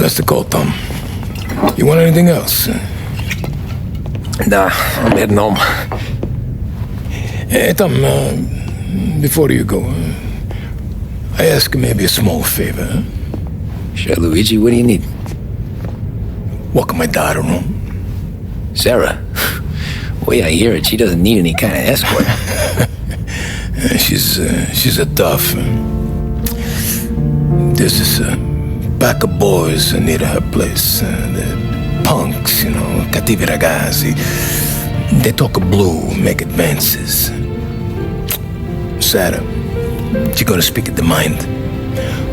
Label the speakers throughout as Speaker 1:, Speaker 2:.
Speaker 1: That's the call, Tom. You want anything else?
Speaker 2: Nah, I'm heading home.
Speaker 1: Hey, Tom, before you go, I ask maybe a small favor, huh?
Speaker 2: Sure, Luigi, what do you need?
Speaker 1: Walk my daughter home.
Speaker 2: Sarah? The way I hear it, she doesn't need any kind of escort.
Speaker 1: She's a tough. There's this pack of boys near her place. They're punks, you know, cattivi ragazzi. They talk blue, make advances. Sarah, she gonna speak at the mind.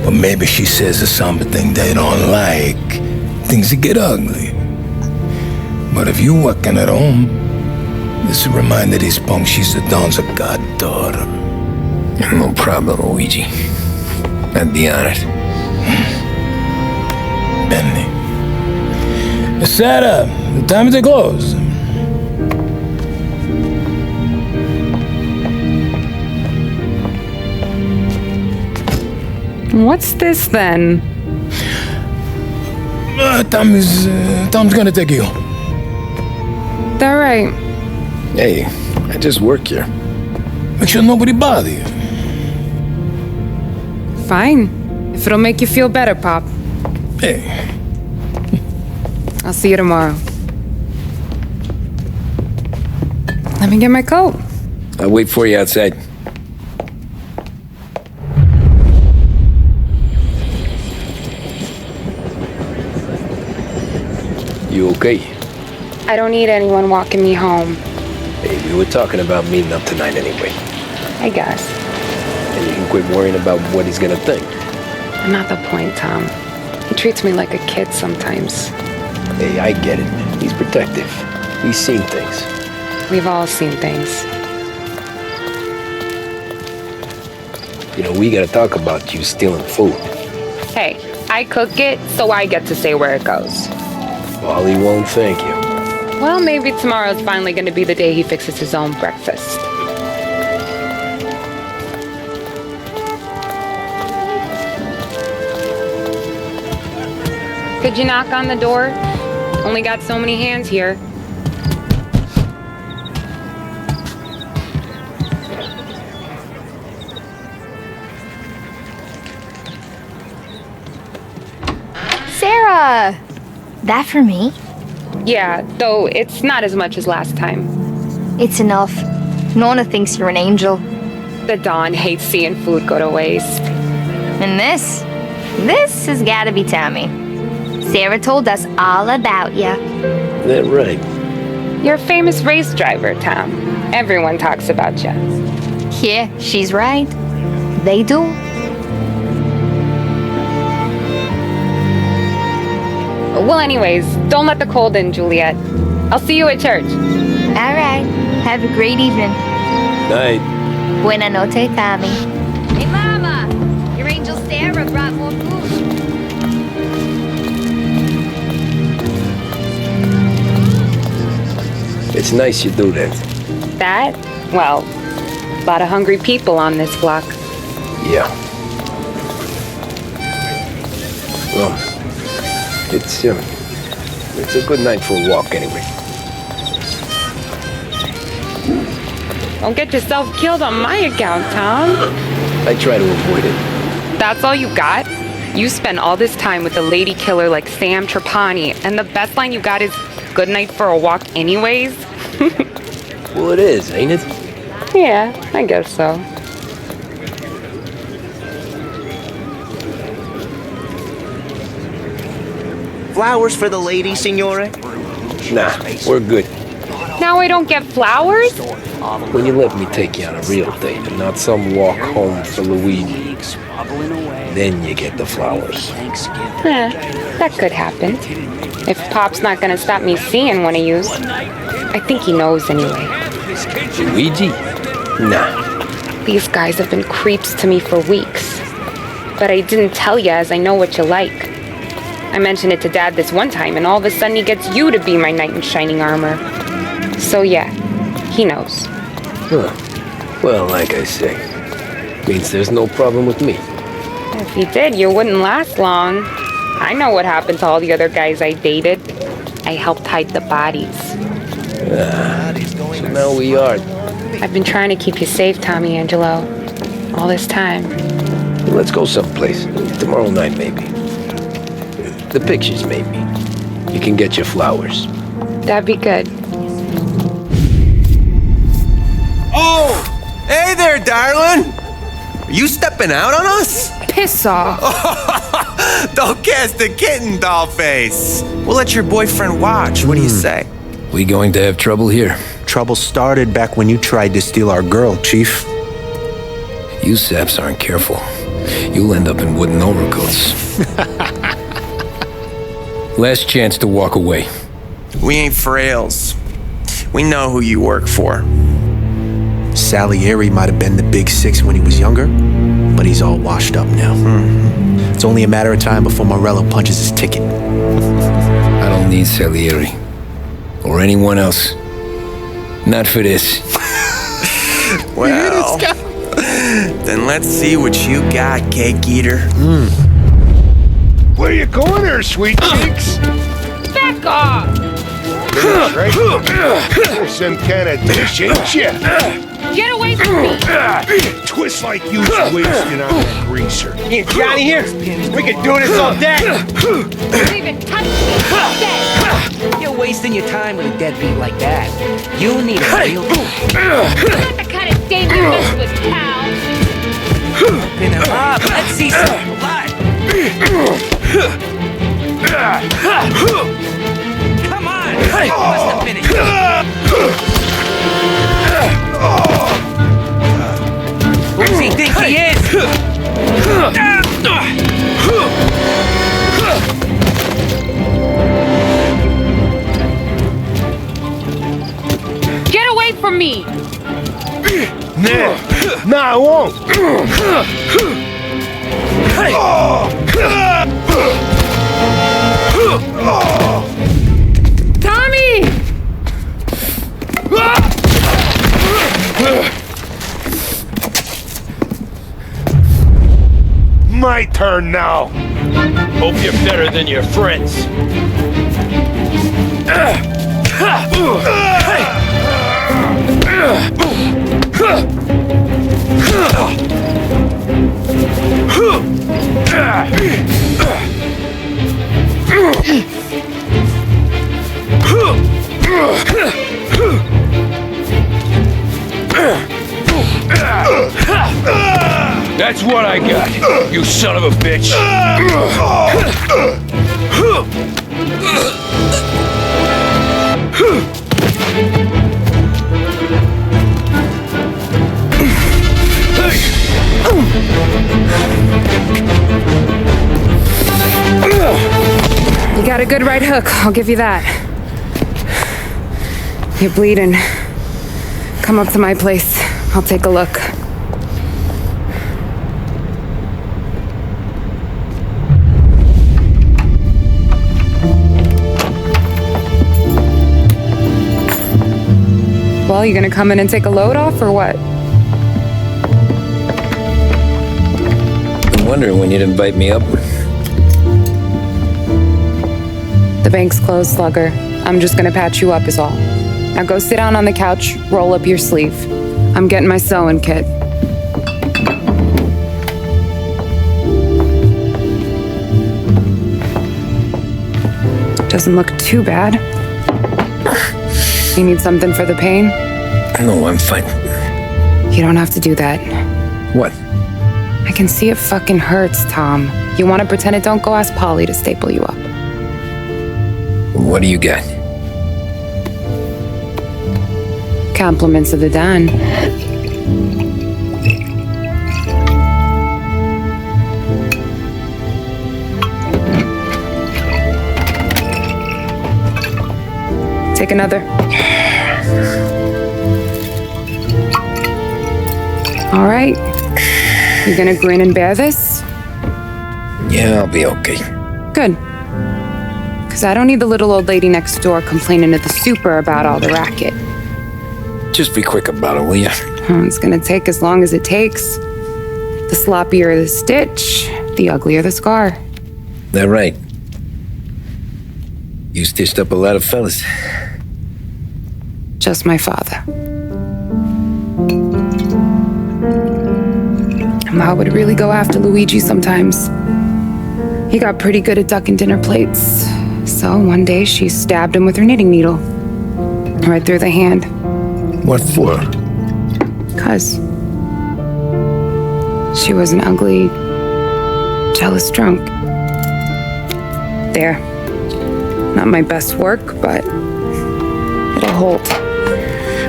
Speaker 1: Or maybe she says something they don't like. Things get ugly. But if you walking at home, this is a reminder these punks she's the Don's a goddaughter.
Speaker 2: No problem, Luigi. I'd be honored.
Speaker 1: Benny. Sarah, the time to close.
Speaker 3: What's this then?
Speaker 1: Tom's gonna take you.
Speaker 3: All right.
Speaker 2: Hey, I just work here.
Speaker 1: Make sure nobody bother you.
Speaker 3: Fine. If it'll make you feel better, Pop.
Speaker 1: Hey.
Speaker 3: I'll see you tomorrow. Let me get my coat.
Speaker 2: I'll wait for you outside. You okay?
Speaker 3: I don't need anyone walking me home.
Speaker 2: Hey, we were talking about meeting up tonight anyway.
Speaker 3: I guess.
Speaker 2: And you can quit worrying about what he's gonna think.
Speaker 3: Not the point, Tom. He treats me like a kid sometimes.
Speaker 2: Hey, I get it. He's protective. He's seen things.
Speaker 3: We've all seen things.
Speaker 2: You know, we gotta talk about you stealing food.
Speaker 3: Hey, I cook it, so I get to say where it goes.
Speaker 2: Wally won't thank you.
Speaker 3: Well, maybe tomorrow's finally gonna be the day he fixes his own breakfast. Could you knock on the door? Only got so many hands here.
Speaker 4: Sarah! That for me?
Speaker 3: Yeah, though it's not as much as last time.
Speaker 4: It's enough. Nona thinks you're an angel.
Speaker 3: The Don hates seeing food go to waste.
Speaker 4: And this has gotta be Tammy. Sarah told us all about ya.
Speaker 2: That right?
Speaker 3: You're a famous race driver, Tom. Everyone talks about you.
Speaker 4: Yeah, she's right. They do.
Speaker 3: Well, anyways, don't let the cold in, Juliet. I'll see you at church.
Speaker 4: All right. Have a great evening.
Speaker 2: Night.
Speaker 4: Buena noche, Tommy. Hey, Mama! Your angel Sarah brought more food.
Speaker 2: It's nice you do that.
Speaker 3: That? Well, a lot of hungry people on this block.
Speaker 2: Yeah. Well, it's a good night for a walk anyway.
Speaker 3: Don't get yourself killed on my account, Tom.
Speaker 2: I try to avoid it.
Speaker 3: That's all you got? You spend all this time with a lady killer like Sam Trapani, and the best line you got is, "Good night for a walk anyways."
Speaker 2: Well, it is, ain't it?
Speaker 3: Yeah, I guess so.
Speaker 5: Flowers for the lady, signore?
Speaker 2: Nah, we're good.
Speaker 3: Now I don't get flowers?
Speaker 2: When you let me take you on a real date and not some walk home for Luigi, then you get the flowers.
Speaker 3: That could happen. If Pop's not gonna stop me seeing one of yous. I think he knows anyway.
Speaker 2: Luigi? Nah.
Speaker 3: These guys have been creeps to me for weeks. But I didn't tell you as I know what you like. I mentioned it to Dad this one time and all of a sudden he gets you to be my knight in shining armor. So yeah, he knows.
Speaker 2: Huh. Well, like I say, means there's no problem with me.
Speaker 3: If he did, you wouldn't last long. I know what happened to all the other guys I dated. I helped hide the bodies.
Speaker 2: So now we are.
Speaker 3: I've been trying to keep you safe, Tommy Angelo, all this time.
Speaker 2: Let's go someplace. Tomorrow night, maybe. The pictures, maybe. You can get your flowers.
Speaker 3: That'd be good.
Speaker 6: Oh! Hey there, darling! Are you stepping out on us?
Speaker 3: Piss off.
Speaker 6: Don't cast the kitten, dollface. We'll let your boyfriend watch. What do you say?
Speaker 1: We going to have trouble here.
Speaker 7: Trouble started back when you tried to steal our girl, Chief.
Speaker 1: You saps aren't careful. You'll end up in wooden overcoats. Last chance to walk away.
Speaker 6: We ain't frails. We know who you work for.
Speaker 7: Salieri might have been the big six when he was younger, but he's all washed up now. It's only a matter of time before Morello punches his ticket.
Speaker 1: I don't need Salieri. Or anyone else. Not for this.
Speaker 6: Well, then let's see what you got, cake eater.
Speaker 8: Where you going there, sweet cheeks?
Speaker 3: Back off!
Speaker 8: That's right. You're some kind of dish, ain't ya?
Speaker 3: Get away from me!
Speaker 8: Twist like you was wasting on that greaser.
Speaker 5: Hey, Johnny here. We could do this all day.
Speaker 3: Don't even touch me! Dead.
Speaker 9: You're wasting your time with a deadbeat like that. You need a real
Speaker 3: Not the kind of date you mess with, pal!
Speaker 9: Open him up. Let's see some blood. Come on. He must have finished. Who does he think he is?
Speaker 3: Get away from me!
Speaker 8: Nah, I won't.
Speaker 3: Tommy!
Speaker 8: My turn now.
Speaker 10: Hope you're better than your friends. That's what I got, you son of a bitch.
Speaker 3: You got a good right hook, I'll give you that. You're bleeding. Come up to my place. I'll take a look. Well, you gonna come in and take a load off, or what?
Speaker 1: Been wondering when you'd invite me up.
Speaker 3: The bank's closed, Slugger. I'm just gonna patch you up is all. Now go sit down on the couch, roll up your sleeve. I'm getting my sewing kit. Doesn't look too bad. You need something for the pain?
Speaker 1: No, I'm fine.
Speaker 3: You don't have to do that.
Speaker 1: What?
Speaker 3: I can see it fucking hurts, Tom. You wanna pretend it don't? Go ask Polly to staple you up.
Speaker 1: What do you got?
Speaker 3: Compliments of the Don. Take another. All right. You gonna grin and bear this?
Speaker 1: Yeah, I'll be okay.
Speaker 3: Good. Because I don't need the little old lady next door complaining to the super about all the racket.
Speaker 1: Just be quick about it, will ya?
Speaker 3: It's gonna take as long as it takes. The sloppier the stitch, the uglier the scar.
Speaker 1: That right?
Speaker 2: You stitched up a lot of fellas.
Speaker 3: Just my father. Ma would really go after Luigi sometimes. He got pretty good at ducking dinner plates. So one day she stabbed him with her knitting needle. Right through the hand.
Speaker 1: What for?
Speaker 3: 'Cause she was an ugly, jealous drunk. There. Not my best work, but it'll hold.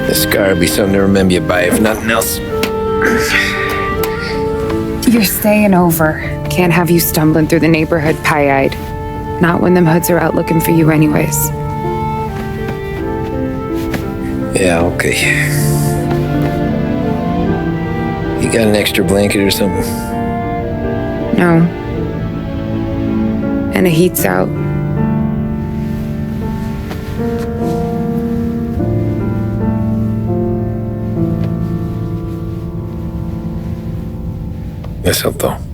Speaker 2: The scar will be something to remember you by, if nothing else.
Speaker 3: You're staying over. Can't have you stumbling through the neighborhood pie-eyed. Not when them hoods are out looking for you anyways.
Speaker 2: Yeah, okay. You got an extra blanket or something?
Speaker 3: No. And the heat's out.
Speaker 1: Eso todo.